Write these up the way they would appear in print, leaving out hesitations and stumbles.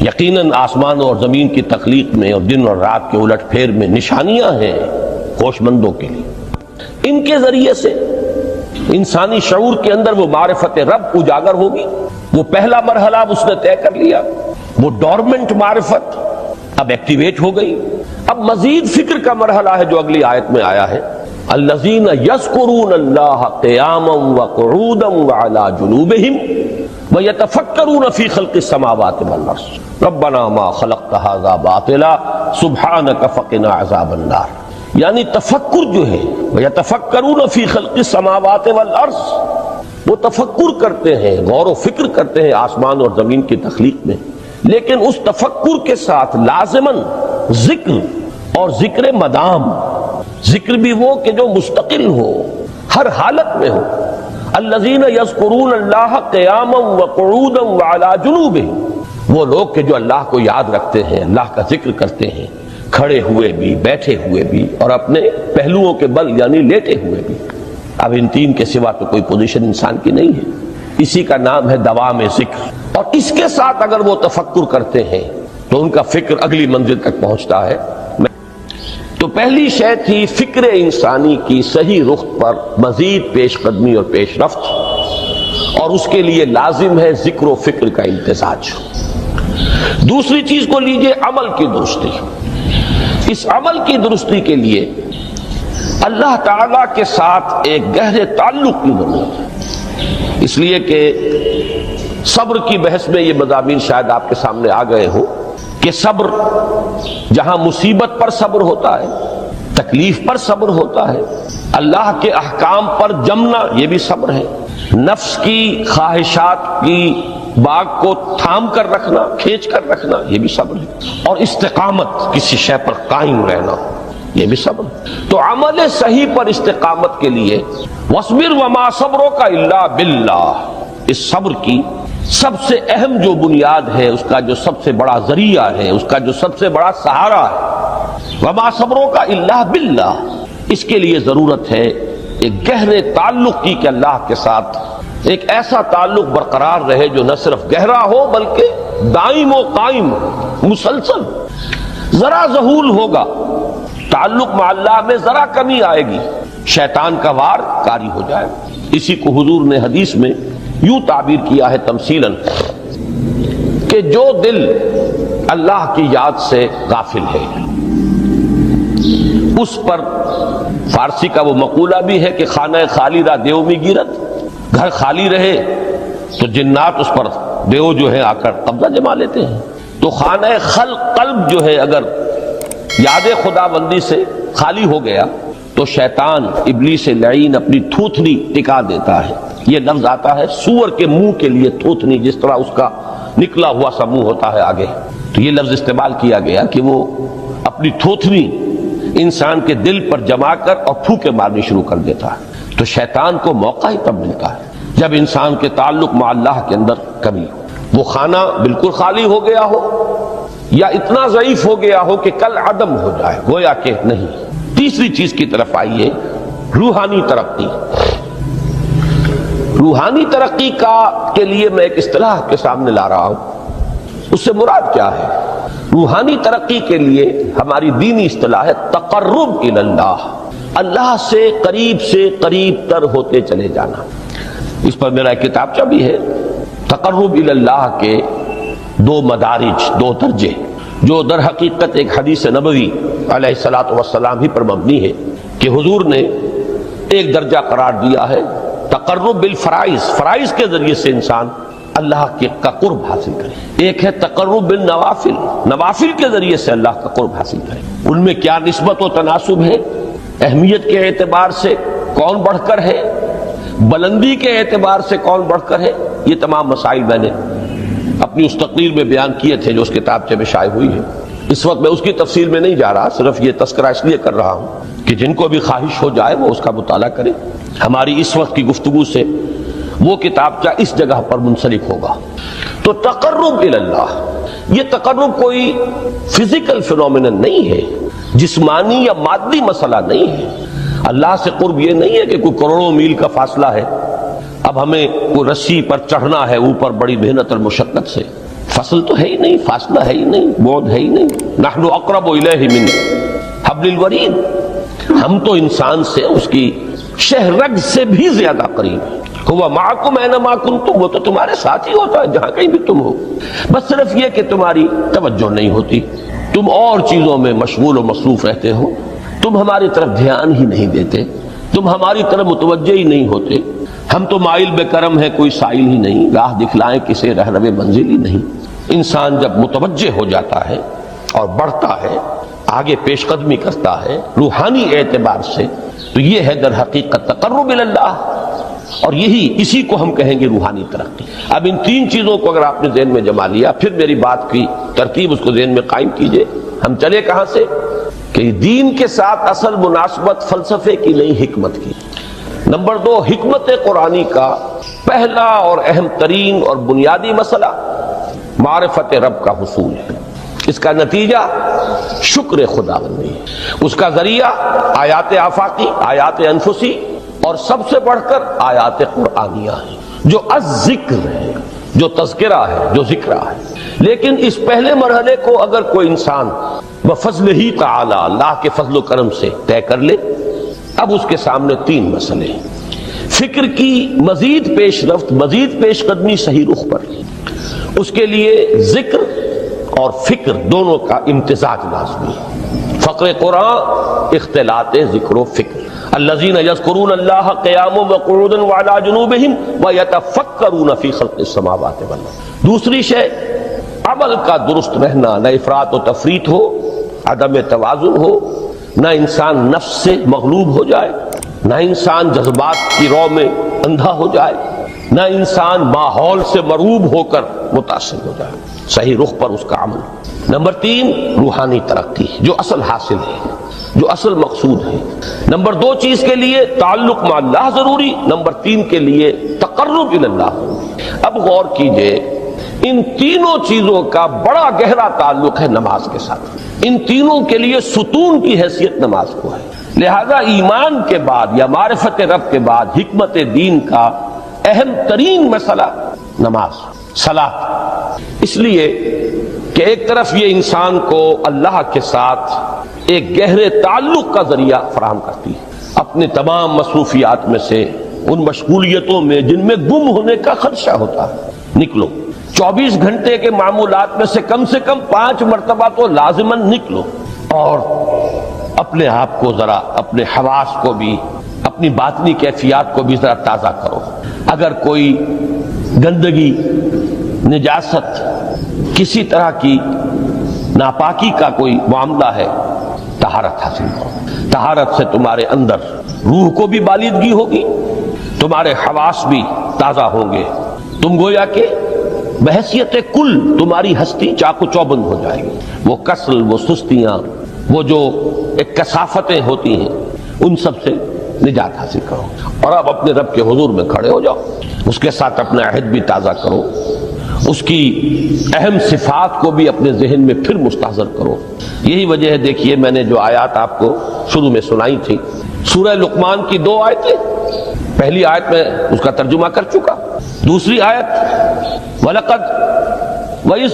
یقیناً آسمان اور زمین کی تخلیق میں اور دن اور رات کے الٹ پھیر میں نشانیاں ہیں ہوش مندوں کے لیے۔ ان کے ذریعے سے انسانی شعور کے اندر وہ معرفت رب اجاگر ہوگی۔ وہ پہلا مرحلہ اب اس نے طے کر لیا، وہ ڈورمنٹ معرفت اب ایکٹیویٹ ہو گئی۔ اب مزید فکر کا مرحلہ ہے جو اگلی آیت میں آیا ہے، الذین یذکرون اللہ قیاما وقعودا وعلی جنوبہم ویتفکرون فی خلق السماوات والارض ربنا ما خلقت ھذا باطلا سبحانک فقنا عذاب النار۔ یعنی تفکر جو ہے ویتفکرون فی خلق السماوات والارض، وہ تفکر کرتے ہیں، غور و فکر کرتے ہیں آسمان اور زمین کی تخلیق میں، لیکن اس تفکر کے ساتھ لازماً ذکر اور ذکر مدام، ذکر بھی وہ کہ جو مستقل ہو، ہر حالت میں ہو۔ الذین یذکرون اللہ قیاما وقعودا وعلی جنوبہم، وہ لوگ کہ جو اللہ کو یاد رکھتے ہیں، اللہ کا ذکر کرتے ہیں، کھڑے ہوئے بھی، بیٹھے ہوئے بھی، اور اپنے پہلوؤں کے بل یعنی لیٹے ہوئے بھی۔ اب ان تین کے سوا تو کوئی پوزیشن انسان کی نہیں ہے، اسی کا نام ہے دوام ذکر۔ اور اس کے ساتھ اگر وہ تفکر کرتے ہیں تو ان کا فکر اگلی منزل تک پہنچتا ہے۔ تو پہلی شے تھی فکر انسانی کی صحیح رخ پر مزید پیش قدمی اور پیش رفت، اور اس کے لیے لازم ہے ذکر و فکر کا امتزاج۔ دوسری چیز کو لیجئے عمل کی درستی۔ اس عمل کی درستی کے لیے اللہ تعالیٰ کے ساتھ ایک گہرے تعلق کی ضرورت ہے، اس لیے کہ صبر کی بحث میں یہ مضامین شاید آپ کے سامنے آ گئے ہوں کہ صبر جہاں مصیبت پر صبر ہوتا ہے، تکلیف پر صبر ہوتا ہے، اللہ کے احکام پر جمنا یہ بھی صبر ہے، نفس کی خواہشات کی باغ کو تھام کر رکھنا، کھینچ کر رکھنا یہ بھی صبر ہے، اور استقامت کسی شے پر قائم رہنا یہ بھی صبر ہے۔ تو عمل صحیح پر استقامت کے لیے وَاصْبِرْ وَمَا صَبْرُكَ إِلَّا بِاللَّهِ، اس صبر کی سب سے اہم جو بنیاد ہے، اس کا جو سب سے بڑا ذریعہ ہے، اس کا جو سب سے بڑا سہارا ہے، وَمَا صَبْرُكَ إِلَّا بِاللَّهِ، اس کے لیے ضرورت ہے ایک گہرے تعلق کی کہ اللہ کے ساتھ ایک ایسا تعلق برقرار رہے جو نہ صرف گہرا ہو بلکہ دائم و قائم مسلسل۔ ذرا ذہول ہوگا تعلق مع اللہ میں، ذرا کمی آئے گی، شیطان کا وار کاری ہو جائے۔ اسی کو حضور نے حدیث میں یوں تعبیر کیا ہے تمثیلاً کہ جو دل اللہ کی یاد سے غافل ہے اس پر، فارسی کا وہ مقولہ بھی ہے کہ خانہ خالی را دیو می گیرت، گھر خالی رہے تو جنات اس پر دیو جو ہے آ کر قبضہ جما لیتے ہیں۔ تو خانہ قلب جو ہے اگر یاد خدا بندی سے خالی ہو گیا تو شیطان ابلیس لعین اپنی تھوتنی ٹکا دیتا ہے۔ یہ لفظ آتا ہے سور کے منہ کے لیے تھوتنی، جس طرح اس کا نکلا ہوا سا منہ ہوتا ہے آگے، تو یہ لفظ استعمال کیا گیا کہ وہ اپنی تھوتنی انسان کے دل پر جما کر اور پھوکے مارنی شروع کر دیتا ہے۔ تو شیطان کو موقع ہی تب ملتا ہے جب انسان کے تعلق مع اللہ کے اندر کمی ہو، وہ خانہ بالکل خالی ہو گیا ہو یا اتنا ضعیف ہو گیا ہو کہ کل عدم ہو جائے، گویا کہ نہیں۔ تیسری چیز کی طرف آئیے، روحانی ترقی۔ روحانی ترقی کے لیے میں ایک اصطلاح کے سامنے لا رہا ہوں، اس سے مراد کیا ہے؟ روحانی ترقی کے لیے ہماری دینی اصطلاح ہے تقرب الی اللہ، اللہ سے قریب تر ہوتے چلے جانا۔ اس پر میرا ایک کتابچہ بھی ہے، تقرب الی اللہ کے دو مدارج، دو درجے، جو در حقیقت ایک حدیث نبوی علیہ الصلوۃ والسلام ہی پر مبنی ہے کہ حضور نے ایک درجہ قرار دیا ہے تقرب بالفرائض، فرائض کے ذریعے سے انسان اللہ کا قرب حاصل کرے۔ ایک ہے تقرب بالنوافل، نوافل کے ذریعے سے اللہ کا قرب حاصل کرے۔ ان میں کیا نسبت و تناسب ہے، اہمیت کے اعتبار سے کون بڑھ کر ہے، بلندی کے اعتبار سے کون بڑھ کر ہے، یہ تمام مسائل میں نے اپنی اس تقریر میں بیان کیے تھے جو اس کتابچے میں شائع ہوئی ہے۔ اس وقت میں اس کی تفصیل میں نہیں جا رہا، صرف یہ تذکرہ اس لیے کر رہا ہوں کہ جن کو بھی خواہش ہو جائے وہ اس کا مطالعہ کرے۔ ہماری اس وقت کی گفتگو سے وہ کتابچہ اس جگہ پر منسلک ہوگا۔ تو تقرب الی اللہ، یہ تقرب کوئی فزیکل فینومینن نہیں ہے، جسمانی یا مادی مسئلہ نہیں ہے۔ اللہ سے قرب یہ نہیں ہے کہ کوئی کروڑوں میل کا فاصلہ ہے، اب ہمیں کوئی رسی پر چڑھنا ہے اوپر بڑی محنت اور مشقت سے۔ فصل تو ہے ہی نہیں، فاصلہ ہے ہی نہیں، بعد ہے ہی نہیں. نحن اقرب الیہ من حبل الورید، ہم تو انسان سے اس کی شہرگ سے بھی زیادہ قریب ہیں. ہوا معکم اینما کنتم، وہ تو تمہارے ساتھ ہی ہوتا ہے جہاں کہیں بھی تم ہو، بس صرف یہ کہ تمہاری توجہ نہیں ہوتی، تم اور چیزوں میں مشغول و مصروف رہتے ہو، تم ہماری طرف دھیان ہی نہیں دیتے، تم ہماری طرف متوجہ ہی نہیں ہوتے. ہم تو مائل بے کرم ہے، کوئی سائل ہی نہیں، راہ دکھلائیں کسے رہنم منزل ہی نہیں. انسان جب متوجہ ہو جاتا ہے اور بڑھتا ہے، آگے پیش قدمی کرتا ہے روحانی اعتبار سے، تو یہ ہے در حقیقت تقرب اللہ، اور اسی کو ہم کہیں گے روحانی ترقی. اب ان تین چیزوں کو اگر آپ نے ذہن میں جما لیا، پھر میری بات کی ترتیب اس کو ذہن میں قائم کیجئے. ہم چلے کہاں سے؟ کہ دین کے ساتھ اصل مناسبت فلسفے کی نہیں، حکمت کی. نمبر 2، حکمت قرآنی کا پہلا اور اہم ترین اور بنیادی مسئلہ معرفت رب کا حصول ہے. اس کا نتیجہ شکر خداوندی ہے، اس کا ذریعہ آیات آفاقی، آیات انفسی، اور سب سے بڑھ کر آیات قرآنیہ ہیں جو الذکر ہے، جو تذکرہ ہے، جو ذکرہ ہے. لیکن اس پہلے مرحلے کو اگر کوئی انسان بفضل ہی تعالی، اللہ کے فضل و کرم سے طے کر لے، اب اس کے سامنے تین مسئلے ہیں. فکر کی مزید پیش رفت، مزید پیش قدمی صحیح رخ پر، اس کے لیے ذکر اور فکر دونوں کا امتزاج لازمی ہے. فقر قرآن اختلاط ذکر و فکر. الذین یذکرون اللہ قیاما وقعودا وعلی جنوبہم ویتفکرون فی خلق السماوات والارض. دوسری شے عمل کا درست رہنا، نہ افراط و تفریط ہو، عدم توازن ہو، نہ انسان نفس سے مغلوب ہو جائے، نہ انسان جذبات کی رو میں اندھا ہو جائے، نہ انسان ماحول سے مرعوب ہو کر متاثر ہو جائے. صحیح رخ پر اس کا عمل. نمبر 3، روحانی ترقی، جو اصل حاصل ہے، جو اصل مقصود ہے. نمبر 2 چیز کے لیے تعلق مع اللہ ضروری، نمبر 3 کے لیے تقرب الی اللہ ضروری. اب غور کیجئے، ان تینوں چیزوں کا بڑا گہرا تعلق ہے نماز کے ساتھ. ان تینوں کے لیے ستون کی حیثیت نماز کو ہے. لہذا ایمان کے بعد یا معرفت رب کے بعد حکمت دین کا اہم ترین مسئلہ نماز، صلاۃ. اس لیے کہ ایک طرف یہ انسان کو اللہ کے ساتھ ایک گہرے تعلق کا ذریعہ فراہم کرتی ہے. اپنے تمام مصروفیات میں سے، ان مشغولیتوں میں جن میں گم ہونے کا خدشہ ہوتا ہے، نکلو. 24 گھنٹے کے معمولات میں سے کم 5 مرتبہ تو لازماً نکلو، اور اپنے آپ کو ذرا، اپنے حواس کو بھی، اپنی باطنی کیفیات کو بھی ذرا تازہ کرو. اگر کوئی گندگی، نجاست، کسی طرح کی ناپاکی کا کوئی معاملہ ہے، طہارت حاصل کرو. طہارت سے تمہارے اندر روح کو بھی بالیدگی ہوگی، تمہارے حواس بھی تازہ ہوں گے. تم گویا کہ بحیثیت کل تمہاری ہستی چاق و چوبند ہو جائے گی. وہ کسل، وہ سستیاں، وہ جو ایک کثافتیں ہوتی ہیں، ان سب سے نجات حاصل کرو. اور اب اپنے رب کے حضور میں کھڑے ہو جاؤ، اس کے ساتھ اپنا عہد بھی تازہ کرو، اس کی اہم صفات کو بھی اپنے ذہن میں پھر مستحضر کرو. یہی وجہ ہے، دیکھیے میں نے جو آیات آپ کو شروع میں سنائی تھی، سورہ لقمان کی 2 آیتیں. پہلی آیت میں اس کا ترجمہ کر چکا. دوسری آیت وَلَقَدْ وَإِذْ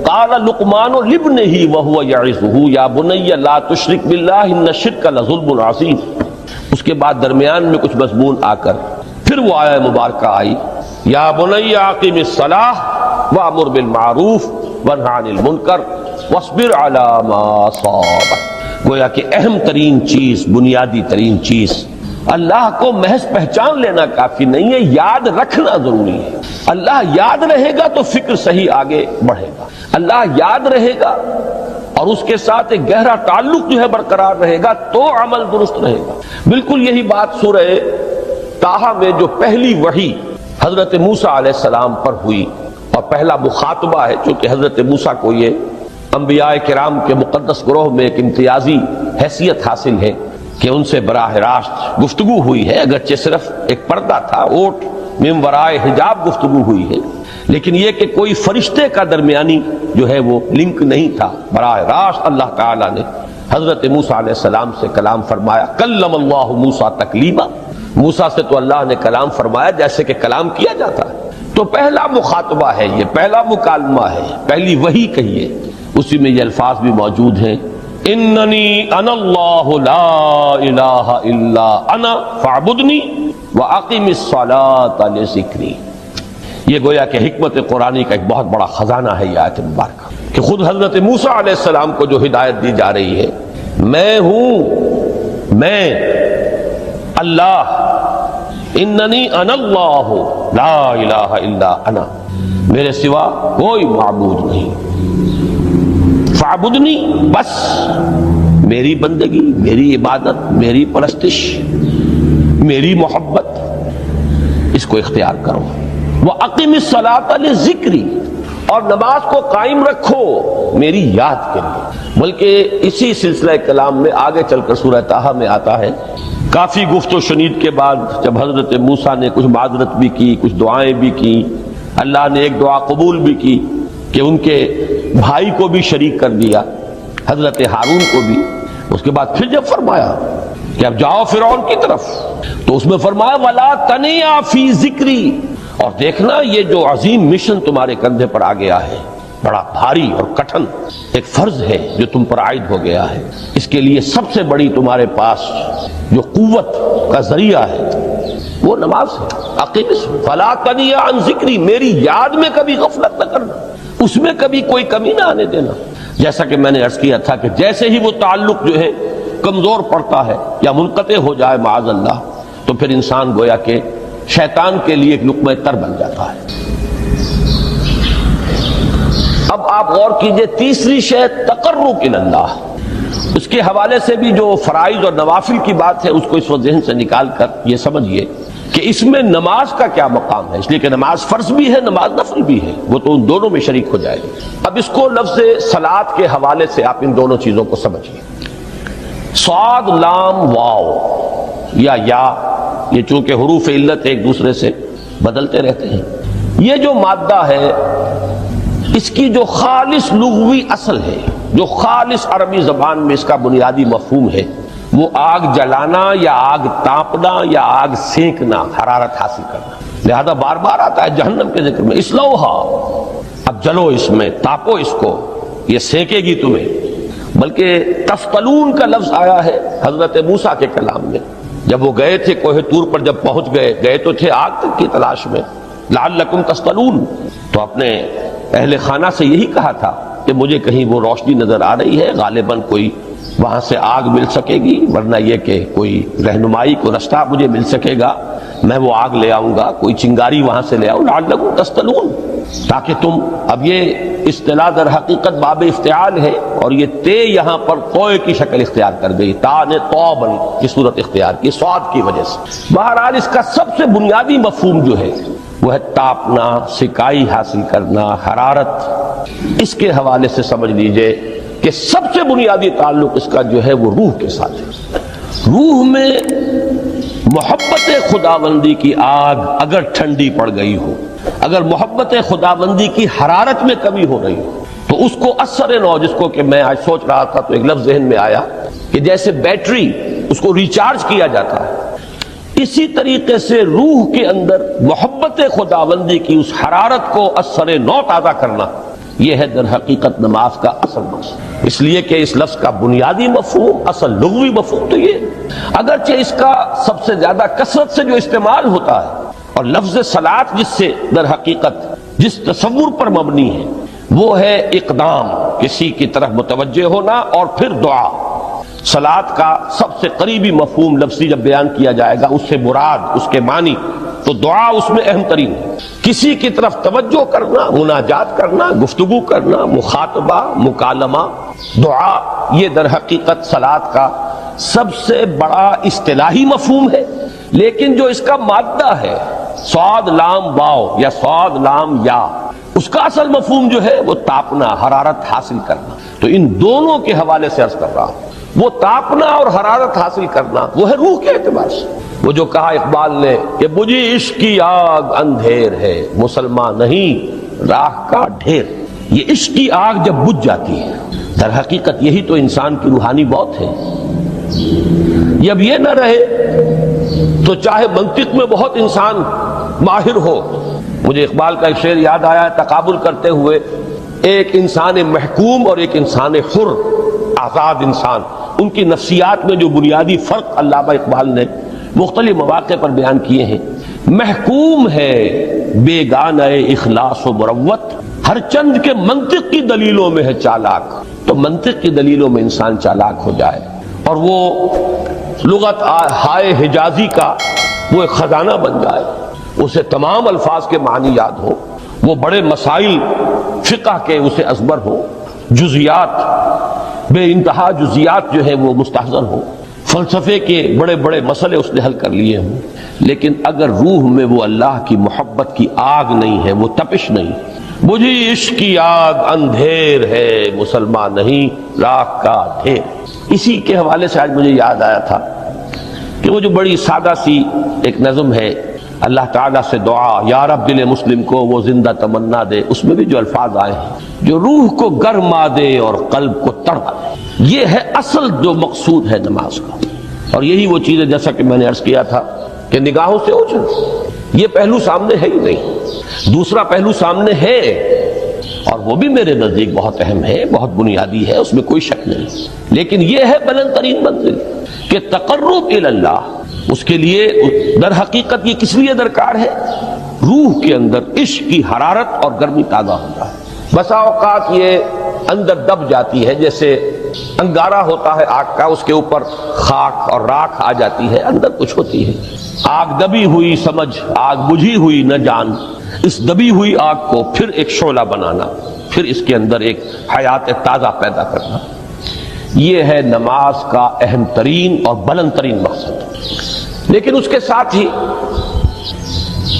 قَالَ لُقْمَانُ لِابْنِهِ وَهُوَ يَعِظُهُ يَا بُنَيَّ لَا تُشْرِكْ بِاللَّهِ إِنَّ الشِّرْكَ لَظُلْمٌ عَظِيمٌ. اس کے بعد درمیان میں کچھ مضمون آ کر پھر وہ آیہ مبارکہ آئی، یا بنی اقم الصلاۃ وامر بالمعروف وانہ عن المنکر واصبر علی ما اصابک. گویا کہ اہم ترین چیز، بنیادی ترین چیز، اللہ کو محض پہچان لینا کافی نہیں ہے، یاد رکھنا ضروری ہے. اللہ یاد رہے گا تو فکر صحیح آگے بڑھے گا. اللہ یاد رہے گا اور اس کے ساتھ ایک گہرا تعلق جو ہے برقرار رہے گا تو عمل درست رہے گا. بالکل یہی بات سورہ طٰہٰ میں جو پہلی وحی حضرت موسیٰ علیہ السلام پر ہوئی، اور پہلا مخاطبہ ہے، چونکہ حضرت موسیٰ کو یہ انبیاء کرام کے مقدس گروہ میں ایک امتیازی حیثیت حاصل ہے کہ ان سے براہ راست گفتگو ہوئی ہے، اگرچہ صرف ایک پردہ تھا، اوٹ من ورائے حجاب گفتگو ہوئی ہے، لیکن یہ کہ کوئی فرشتے کا درمیانی جو ہے وہ لنک نہیں تھا. براہ راست اللہ تعالیٰ نے حضرت موسیٰ علیہ السلام سے کلام فرمایا. کلم اللہ موسیٰ تکلیما. موسیٰ سے تو اللہ نے کلام فرمایا جیسے کہ کلام کیا جاتا ہے. تو پہلا مخاطبہ ہے، یہ پہلا مکالمہ ہے، پہلی وحی کہیے، اسی میں یہ الفاظ بھی موجود ہیں، اننی انا اللہ لا الہ الا انا فاعبدنی واقم الصلاۃ لذکری۔ یہ گویا کہ حکمت قرآنی کا ایک بہت بڑا خزانہ ہے یہ آیت مبارکہ، کہ خود حضرت موسیٰ علیہ السلام کو جو ہدایت دی جا رہی ہے، میں ہوں، میں اللہ، اننی انا اللہ لا الہ الا انا، میرے سوا کوئی معبود نہیں، فاعبدنی، بس میری بندگی، میری عبادت، میری پرستش، میری محبت، اس کو اختیار کرو، وَأَقِمِ الصَّلَاةَ لِذِكْرِي، اور نماز کو قائم رکھو میری یاد کے لیے۔ بلکہ اسی سلسلہ کلام میں آگے چل کر سورہ طٰہٰ میں آتا ہے، کافی گفت و شنید کے بعد جب حضرت موسیٰ نے کچھ معذرت بھی کی، کچھ دعائیں بھی کی، اللہ نے ایک دعا قبول بھی کی کہ ان کے بھائی کو بھی شریک کر دیا، حضرت ہارون کو بھی۔ اس کے بعد پھر جب فرمایا کہ اب جاؤ فرعون کی طرف، تو اس میں فرمایا وَلَا تَنِيَا فِي ذِكْرِي، اور دیکھنا یہ جو عظیم مشن تمہارے کندھے پر آ گیا ہے، بڑا بھاری اور کٹھن ایک فرض ہے جو تم پر عائد ہو گیا ہے، اس کے لیے سب سے بڑی تمہارے پاس جو قوت کا ذریعہ ہے وہ نماز ہے۔ عقیدہ فلا تنیا عن ذکری، میری یاد میں کبھی غفلت نہ کرنا، اس میں کبھی کوئی کمی نہ آنے دینا۔ جیسا کہ میں نے عرض کیا تھا کہ جیسے ہی وہ تعلق جو ہے کمزور پڑتا ہے یا منقطع ہو جائے معاذ اللہ، تو پھر انسان گویا کہ شیطان کے لیے ایک لقمہ تر بن جاتا ہے۔ اب آپ غور کیجئے، تیسری شے تقرب الی اللہ، اس کے حوالے سے بھی جو فرائض اور نوافل کی بات ہے اس کو اس وقت ذہن سے نکال کر یہ سمجھیے کہ اس میں نماز کا کیا مقام ہے، اس لیے کہ نماز فرض بھی ہے، نماز نفل بھی ہے، وہ تو ان دونوں میں شریک ہو جائے گی۔ اب اس کو لفظ صلاۃ کے حوالے سے آپ ان دونوں چیزوں کو سمجھیے۔ صاد لام واو یا یہ چونکہ حروف علت ایک دوسرے سے بدلتے رہتے ہیں، یہ جو مادہ ہے اس کی جو خالص لغوی اصل ہے، جو خالص عربی زبان میں اس کا بنیادی مفہوم ہے، وہ آگ جلانا یا آگ تاپنا یا آگ سینکنا، حرارت حاصل کرنا۔ لہذا بار بار آتا ہے جہنم کے ذکر میں، اسلوہا، اب جلو اس میں، تاپو اس کو، یہ سینکے گی تمہیں۔ بلکہ تفتلون کا لفظ آیا ہے حضرت موسیٰ کے کلام میں، جب وہ گئے تھے کوہ طور پر، جب پہنچ گئے تو تھے آگ تک کی تلاش میں، لعلکم تستلون، تو اپنے اہل خانہ سے یہی کہا تھا کہ مجھے کہیں وہ روشنی نظر آ رہی ہے، غالباً کوئی وہاں سے آگ مل سکے گی، ورنہ یہ کہ کوئی رہنمائی کو رستہ مجھے مل سکے گا، میں وہ آگ لے آؤں گا، کوئی چنگاری وہاں سے لے آؤں، لعلکم تستلون، تاکہ تم، اب یہ اصطلاح در حقیقت باب افتعال ہے، اور یہ تے یہاں پر کوئے کی شکل اختیار کر گئی، تا نے توبن کی صورت اختیار کی صاد کی وجہ سے۔ بہرحال اس کا سب سے بنیادی مفہوم جو ہے وہ ہے تاپنا، سکائی حاصل کرنا، حرارت۔ اس کے حوالے سے سمجھ لیجئے کہ سب سے بنیادی تعلق اس کا جو ہے وہ روح کے ساتھ ہے۔ روح میں محبت خداوندی کی آگ اگر ٹھنڈی پڑ گئی ہو، اگر محبت خداوندی کی حرارت میں کمی ہو رہی ہو، تو اس کو اثر نو، جس کو کہ میں آج سوچ رہا تھا تو ایک لفظ ذہن میں آیا کہ جیسے بیٹری اس کو ریچارج کیا جاتا ہے، اسی طریقے سے روح کے اندر محبت خداوندی کی اس حرارت کو اثر نو تازہ کرنا، یہ ہے در حقیقت نماز کا اصل مقصد۔ اس لیے کہ اس لفظ کا بنیادی مفہوم، اصل لغوی مفہوم تو یہ، اگرچہ اس کا سب سے زیادہ کثرت سے جو استعمال ہوتا ہے، اور لفظ صلاۃ جس سے در حقیقت جس تصور پر مبنی ہے وہ ہے اقدام، کسی کی طرف متوجہ ہونا اور پھر دعا۔ صلاۃ کا سب سے قریبی مفہوم لفظی جب بیان کیا جائے گا، اس سے مراد، اس کے معنی، تو دعا اس میں اہم ترین ہے۔ کسی کی طرف توجہ کرنا، مناجات کرنا، گفتگو کرنا، مخاطبہ، مکالمہ، دعا، یہ در حقیقت صلاۃ کا سب سے بڑا اصطلاحی مفہوم ہے۔ لیکن جو اس کا مادہ ہے، صاد لام واو یا صاد لام یا، اس کا اصل مفہوم جو ہے وہ تاپنا، حرارت حاصل کرنا۔ تو ان دونوں کے حوالے سے عرض کر رہا ہوں، وہ تاپنا اور حرارت حاصل کرنا وہ ہے روح کے اعتبار سے۔ وہ جو کہا اقبال نے کہ بجھی عشق کی آگ اندھیر ہے، مسلمان نہیں راہ کا ڈھیر۔ یہ عشق کی آگ جب بجھ جاتی ہے، در حقیقت یہی تو انسان کی روحانی موت ہے۔ جب یہ نہ رہے تو چاہے منطق میں بہت انسان ماہر ہو، مجھے اقبال کا ایک شعر یاد آیا تقابل کرتے ہوئے، ایک انسان محکوم اور ایک انسان حر، آزاد انسان، ان کی نفسیات میں جو بنیادی فرق علامہ اقبال نے مختلف مواقع پر بیان کیے ہیں۔ محکوم ہے بیگانہ اخلاص و مروت، ہر چند کے منطق کی دلیلوں میں ہے چالاک، تو منطق کی دلیلوں میں انسان چالاک ہو جائے اور وہ لغت ہائے حجازی کا وہ ایک خزانہ بن جائے، اسے تمام الفاظ کے معنی یاد ہو، وہ بڑے مسائل فقہ کے اسے ازبر ہو، جزیات بے انتہا جزیات جو ہے وہ مستحضر ہو، فلسفے کے بڑے بڑے مسئلے اس نے حل کر لیے ہوں، لیکن اگر روح میں وہ اللہ کی محبت کی آگ نہیں ہے، وہ تپش نہیں، بجھی عشق کی آگ اندھیر ہے مسلمان نہیں راکھ کا ڈھیر۔ اسی کے حوالے سے آج مجھے یاد آیا تھا کہ وہ جو بڑی سادہ سی ایک نظم ہے، اللہ تعالیٰ سے دعا یا رب دل مسلم کو وہ زندہ تمنا دے، اس میں بھی جو الفاظ آئے ہیں جو روح کو گرما دے اور قلب کو تڑپا دے، یہ ہے اصل جو مقصود ہے نماز کا۔ اور یہی وہ چیز ہے جیسا کہ میں نے عرض کیا تھا کہ نگاہوں سے اوجھل، یہ پہلو سامنے ہے ہی نہیں، دوسرا پہلو سامنے ہے اور وہ بھی میرے نزدیک بہت اہم ہے، بہت بنیادی ہے، اس میں کوئی شک نہیں، لیکن یہ ہے بلند ترین منزل کہ تقرب الی اللہ۔ اس کے لیے در حقیقت یہ کس لیے درکار ہے؟ روح کے اندر عشق کی حرارت اور گرمی تازہ ہوتا ہے۔ بسا اوقات یہ اندر دب جاتی ہے، جیسے انگارہ ہوتا ہے آگ کا، اس کے اوپر خاک اور راکھ آ جاتی ہے، اندر کچھ ہوتی ہے، آگ دبی ہوئی سمجھ، آگ بجھی ہوئی نہ جان، اس دبی ہوئی آگ کو پھر ایک شعلہ بنانا، پھر اس کے اندر ایک حیات تازہ پیدا کرنا، یہ ہے نماز کا اہم ترین اور بلند ترین مقصد۔ لیکن اس کے ساتھ ہی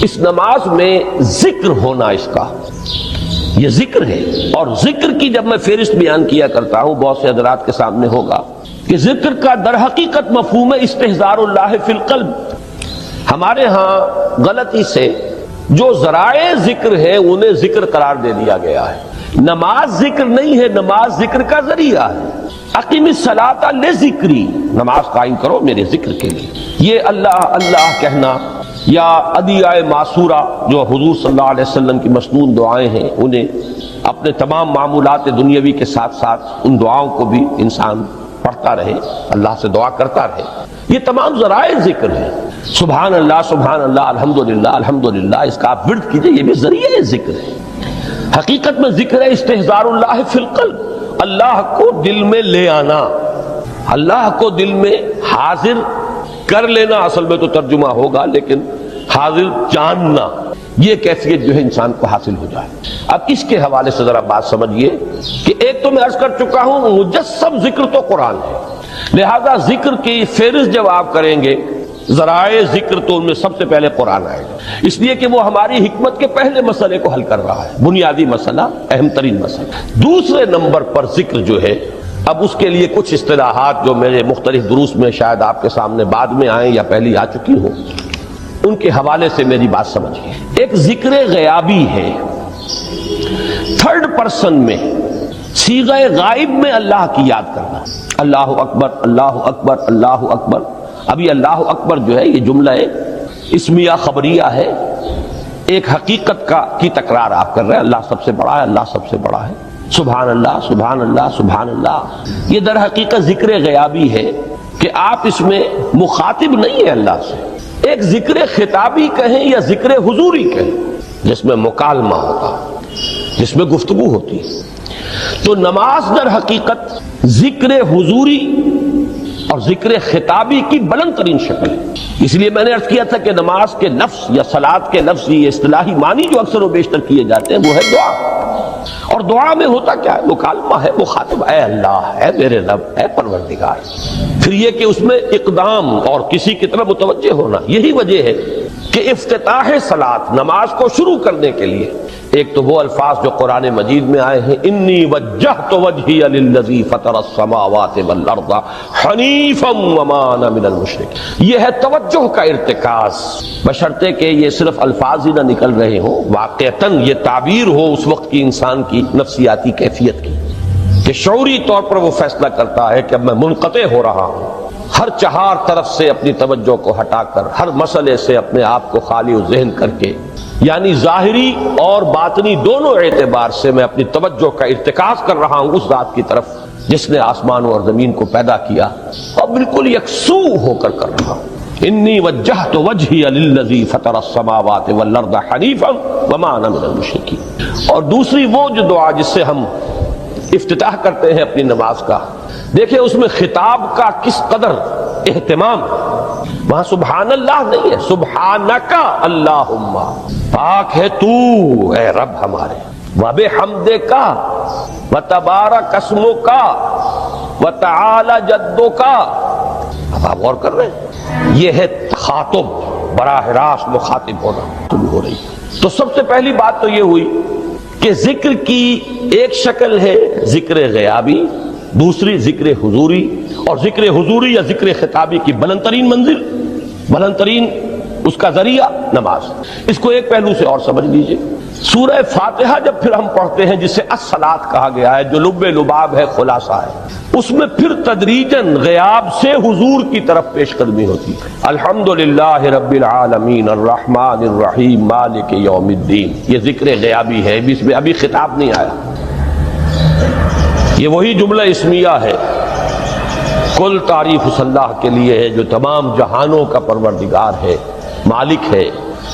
اس نماز میں ذکر ہونا، اس کا یہ ذکر ہے، اور ذکر کی جب میں فہرست بیان کیا کرتا ہوں بہت سے حضرات کے سامنے ہوگا کہ ذکر کا در حقیقت مفہوم ہے استحضار اللہ فی القلب۔ ہمارے ہاں غلطی سے جو ذرائع ذکر ہیں انہیں ذکر قرار دے دیا گیا ہے، نماز ذکر نہیں ہے، نماز ذکر کا ذریعہ ہے۔ اقیم الصلاۃ لذکری، نماز قائم کرو میرے ذکر کے لیے۔ یہ اللہ اللہ کہنا یا ادعیہ معصورہ جو حضور صلی اللہ علیہ وسلم کی مسنون دعائیں ہیں، انہیں اپنے تمام معمولات دنیاوی کے ساتھ ساتھ ان دعاؤں کو بھی انسان پڑھتا رہے، اللہ سے دعا کرتا رہے، یہ تمام ذرائع ذکر ہیں۔ سبحان اللہ الحمدللہ الحمدللہ، اس کا آپ ورد کیجئے، یہ بھی ذریعہ ذکر ہے۔ حقیقت میں ذکر ہے استحضار اللہ فی القلب، اللہ کو دل میں لے آنا، اللہ کو دل میں حاضر کر لینا، اصل میں تو ترجمہ ہوگا، لیکن حاضر جاننا، یہ کیفیت جو ہے انسان کو حاصل ہو جائے۔ اب اس کے حوالے سے ذرا بات سمجھیے کہ ایک تو میں عرض کر چکا ہوں مجسم ذکر تو قرآن ہے، لہذا ذکر کی فہرست جب آپ کریں گے ذرائع ذکر تو ان میں سب سے پہلے قرآن آئے گا، اس لیے کہ وہ ہماری حکمت کے پہلے مسئلے کو حل کر رہا ہے، بنیادی مسئلہ، اہم ترین مسئلہ۔ دوسرے نمبر پر ذکر جو ہے، اب اس کے لیے کچھ اصطلاحات جو میرے مختلف دروس میں شاید آپ کے سامنے بعد میں آئیں یا پہلی آ چکی ہوں، ان کے حوالے سے میری بات سمجھیے۔ ایک ذکر غیابی ہے، تھرڈ پرسن میں، صیغہ غائب میں اللہ کی یاد کرنا، اللہ اکبر اللہ اکبر اللہ اکبر۔ ابھی اللہ اکبر جو ہے یہ جملہ اسمیہ خبریہ ہے، ایک حقیقت کی تکرار آپ کر رہے ہیں، اللہ سب سے بڑا ہے، اللہ سب سے بڑا ہے، سبحان اللہ سبحان اللہ سبحان اللہ۔ یہ در حقیقت ذکر غیابی ہے کہ آپ اس میں مخاطب نہیں ہیں اللہ سے، ایک ذکر خطابی کہیں یا ذکر حضوری کہیں جس میں مکالمہ ہوتا، جس میں گفتگو ہوتی ہے۔ تو نماز در حقیقت ذکر حضوری اور ذکر خطابی کی بلند ترین شکل ہے۔ اس لیے میں نے عرض کیا تھا کہ نماز کے لفظ یا صلاۃ کے لفظ، یہ اصطلاحی معنی جو اکثر و بیشتر کیے جاتے ہیں وہ ہے دعا، اور دعا میں ہوتا کیا ہے؟ مکالمہ ہے، مخاطب، اے اللہ، اے میرے رب، اے پروردگار۔ پھر یہ کہ اس میں اقدام اور کسی کی طرف متوجہ ہونا، یہی وجہ ہے کہ افتتاح صلاۃ، نماز کو شروع کرنے کے لیے ایک تو وہ الفاظ جو قرآن مجید میں آئے ہیں، انی وجہت وجہی للذی فطر السماوات والارض حنیفا وما انا من المشرکین، یہ ہے توجہ کا ارتکاز، بشرطے کہ یہ صرف الفاظ ہی نہ نکل رہے ہوں، واقعتاً یہ تعبیر ہو اس وقت کی انسان کی نفسیاتی کیفیت کی، کہ شعوری طور پر وہ فیصلہ کرتا ہے کہ اب میں منقطع ہو رہا ہوں، ہر چہار طرف سے اپنی توجہ کو ہٹا کر، ہر مسئلے سے اپنے آپ کو خالی و ذہن کر کے یعنی ظاہری اور باطنی دونوں اعتبار سے میں اپنی توجہ کا ارتکاز کر رہا ہوں اس ذات کی طرف جس نے آسمان اور زمین کو پیدا کیا، اور بالکل یکسو ہو کر رہا ہوں۔ انی وجہت وجہی للذی فطر السماوات والارض حنیفا وما انا من المشرکین۔ اور دوسری وہ جو دعا جس سے ہم افتتاح کرتے ہیں اپنی نماز کا، دیکھیں اس میں خطاب کا کس قدر اہتمام، وہاں سبحان اللہ نہیں ہے، سبحانک اللہم، پاک ہے تو اے رب ہمارے، وبحمدک وتبارک اسمک وتعالی جدک۔ اب آپ غور کر رہے ہیں، یہ ہے تخاطب، براہ راست مخاطب ہونا شروع ہو رہی ہے۔ تو سب سے پہلی بات تو یہ ہوئی کہ ذکر کی ایک شکل ہے ذکر غیابی، دوسری ذکر حضوری، اور ذکر حضوری یا ذکر خطابی کی بلند ترین منزل، بلند ترین اس کا ذریعہ نماز۔ اس کو ایک پہلو سے اور سمجھ لیجئے، سورہ فاتحہ جب پھر ہم پڑھتے ہیں جسے الصلاۃ کہا گیا ہے، جو لب لباب ہے، خلاصہ ہے، اس میں پھر تدریجاً غیاب سے حضور کی طرف پیش قدمی ہوتی ہے۔ الحمدللہ رب العالمین الرحمن الرحیم مالک یوم الدین، یہ ذکر غیابی ہے، اس میں ابھی خطاب نہیں آیا۔ یہ وہی جملہ اسمیہ ہے، کل تعریف اس اللہ کے لیے ہے جو تمام جہانوں کا پروردگار ہے، مالک ہے،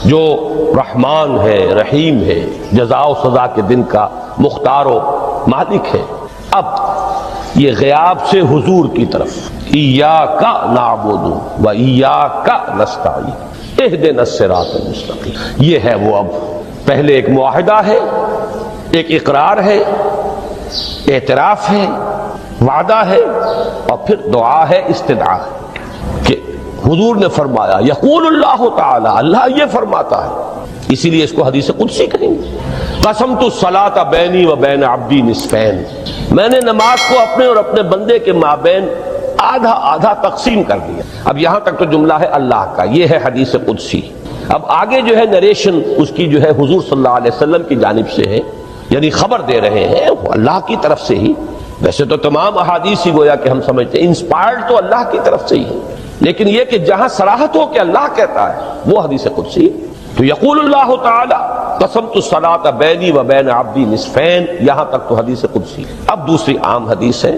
جو رحمان ہے، رحیم ہے، جزا و سزا کے دن کا مختار و مالک ہے۔ اب یہ غیاب سے حضور کی طرف، ایاک نعبد و ایاک نستعین اہدنا الصراط المستقیم، یہ ہے وہ۔ اب پہلے ایک معاہدہ ہے، ایک اقرار ہے، اعتراف ہے، وعدہ ہے، اور پھر دعا ہے، استدعا ہے کہ حضور نے فرمایا، یقول اللہ تعالی، اللہ یہ فرماتا ہے، اسی لیے اس کو حدیث قدسی کہیں گے، قسمت الصلاۃ بینی و بین عبدی نصفین، میں نے نماز کو اپنے اور اپنے بندے کے مابین آدھا آدھا تقسیم کر دیا۔ اب یہاں تک تو جملہ ہے اللہ کا، یہ ہے حدیث قدسی۔ اب آگے جو ہے نریشن اس کی جو ہے حضور صلی اللہ علیہ وسلم کی جانب سے ہے، یعنی خبر دے رہے ہیں وہ اللہ کی طرف سے ہی۔ ویسے تو تمام احادیث ہی گویا کہ ہم سمجھتے ہیں انسپائرڈ تو اللہ کی طرف سے ہی ہے، لیکن یہ کہ جہاں صراحت ہو کہ اللہ کہتا ہے وہ حدیث قدسی۔ تو یقول اللہ تعالی قسمت الصلاۃ بینی و بین عبدی نصفین، یہاں تک تو حدیث قدسی۔ اب دوسری عام حدیث ہے،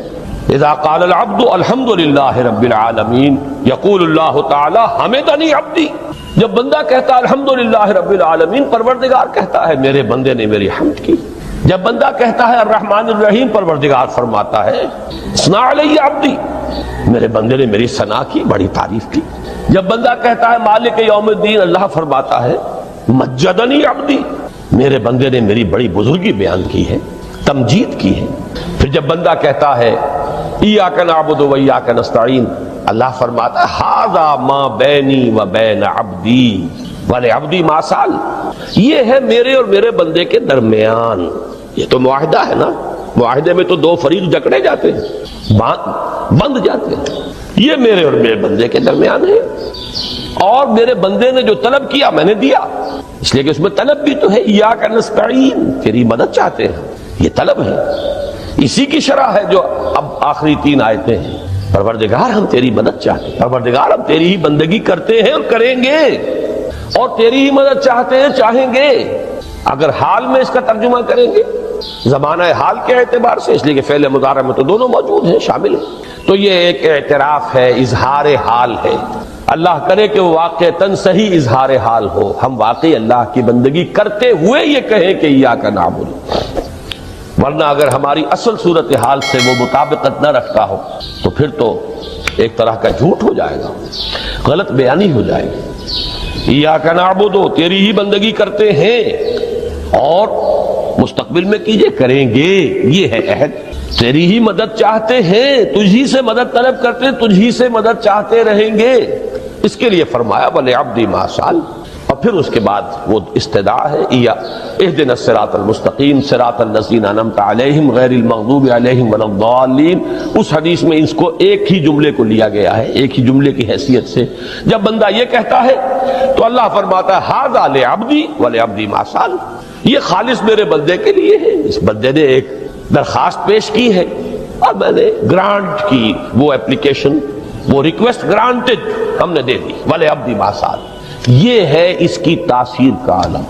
اذا قال العبد الحمد للہ رب العالمین یقول اللہ تعالی حمدنی عبدی، جب بندہ کہتا ہے الحمدللہ رب العالمین، پروردگار کہتا ہے میرے بندے نے میری حمد کی۔ جب بندہ کہتا ہے الرحمن الرحیم، پروردگار فرماتا ہے ثنا علی عبدی، میرے بندے نے میری ثنا کی، بڑی تعریف کی۔ جب بندہ کہتا ہے مالک یوم الدین، اللہ فرماتا ہے مجدنی عبدی، میرے بندے نے میری بڑی بزرگی بیان کی ہے، تمجید کی ہے۔ پھر جب بندہ کہتا ہے ایاک نعبد و ایاک نستعین، اللہ فرماتا ہے ھذا ما بینی و بین عبدی ولعبدی ما سأل، یہ ہے میرے اور میرے بندے کے درمیان۔ یہ تو معاہدہ ہے نا، معاہدے میں تو دو فریق جکڑے جاتے ہیں، بند جاتے ہیں، یہ میرے اور میرے بندے کے درمیان ہے، اور میرے بندے نے جو طلب کیا میں نے دیا، اس لیے کہ اس میں طلب بھی تو ہے، ایاک نستعین، تیری مدد چاہتے ہیں، یہ طلب ہے، اسی کی شرح ہے جو اب آخری 3 آیتیں ہیں، پروردگار ہم تیری مدد چاہتے ہیں، پروردگار ہم تیری ہی بندگی کرتے ہیں اور کریں گے، اور تیری ہی مدد چاہتے ہیں، چاہیں گے۔ اگر حال میں اس کا ترجمہ کریں گے، زمانہ حال کے اعتبار سے، اس لیے کہ فعل مضارع میں تو دونوں موجود ہیں، شامل ہیں، تو یہ ایک اعتراف ہے، اظہار حال ہے۔ اللہ کرے کہ وہ واقعتاً صحیح اظہار حال ہو، ہم واقعی اللہ کی بندگی کرتے ہوئے یہ کہیں کہ ایاک نعبد، ورنہ اگر ہماری اصل صورتحال سے وہ مطابقت نہ رکھتا ہو تو پھر تو ایک طرح کا جھوٹ ہو جائے گا، غلط بیانی ہو جائے گی۔ ایاک نعبد، تیری ہی بندگی کرتے ہیں، اور مستقبل میں کیجئے، کریں گے، یہ ہے عہد۔ تیری ہی مدد چاہتے ہیں، تجھی سے مدد طلب کرتے ہیں، تجھی سے مدد چاہتے رہیں گے، اس کے لیے فرمایا وَلِعَبْدِ مَا سَأَلَ، اور پھر اس کے بعد وہ استدعا ہے، اهدنا الصراط المستقیم صراط الذین انعمت علیہم غیر المغضوب علیہم ولا الضالین۔ اس حدیث میں اس کو ایک ہی جملے کو لیا گیا ہے، ایک ہی جملے کی حیثیت سے۔ جب بندہ یہ کہتا ہے تو اللہ فرماتا ہے ھذا لعبدی ولعبدی ما سأل، یہ خالص میرے بندے کے لیے ہے، اس بندے نے ایک درخواست پیش کی ہے اور میں نے گرانٹ کی، وہ اپلیکیشن، وہ ریکویسٹ گرانٹڈ ہم نے دے دی، ولعبدی ما سأل۔ یہ ہے اس کی تاثیر کا عالم۔